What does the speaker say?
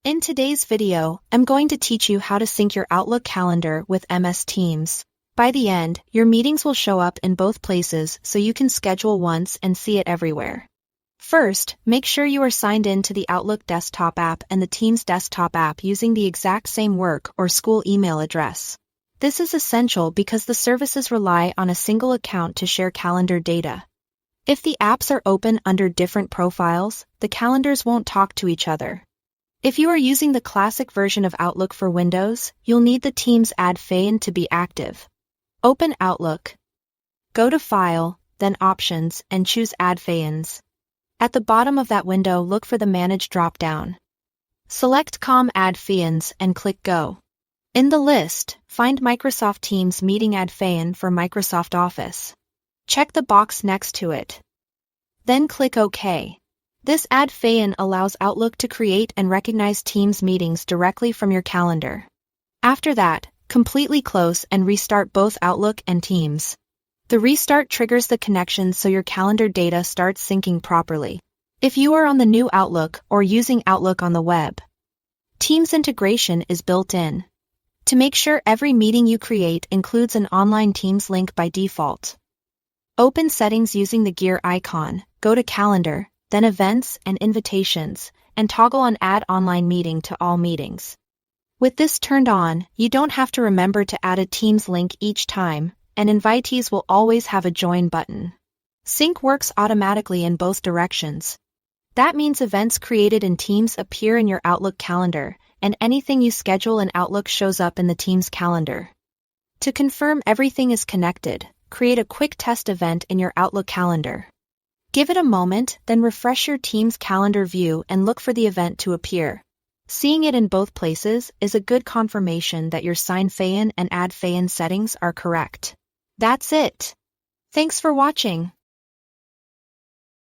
In today's video, I'm going to teach you how to sync your Outlook calendar with MS Teams. By the end, your meetings will show up in both places so you can schedule once and see it everywhere. First, make sure you are signed in to the Outlook desktop app and the Teams desktop app using the exact same work or school email address. This is essential because the services rely on a single account to share calendar data. If the apps are open under different profiles, the calendars won't talk to each other. If you are using the classic version of Outlook for Windows, you'll need the Teams Add Feyen to be active. Open Outlook. Go to File, then Options, and choose Add Feyens. At the bottom of that window, look for the Manage drop-down. Select Com Add Feyens and click Go. In the list, find Microsoft Teams Meeting Add Feyen for Microsoft Office. Check the box next to it. Then click OK. This Add Feyen allows Outlook to create and recognize Teams meetings directly from your calendar. After that, completely close and restart both Outlook and Teams. The restart triggers the connection so your calendar data starts syncing properly. If you are on the new Outlook or using Outlook on the web, Teams integration is built in. To make sure every meeting you create includes an online Teams link by default, open Settings using the gear icon, go to Calendar, then Events and Invitations, and toggle on Add Online Meeting to all meetings. With this turned on, you don't have to remember to add a Teams link each time, and invitees will always have a Join button. Sync works automatically in both directions. That means events created in Teams appear in your Outlook calendar, and anything you schedule in Outlook shows up in the Teams calendar. To confirm everything is connected, create a quick test event in your Outlook calendar. Give it a moment, then refresh your Teams calendar view and look for the event to appear. Seeing it in both places is a good confirmation that your Sign Feyen and Add Feyen settings are correct. That's it. Thanks for watching.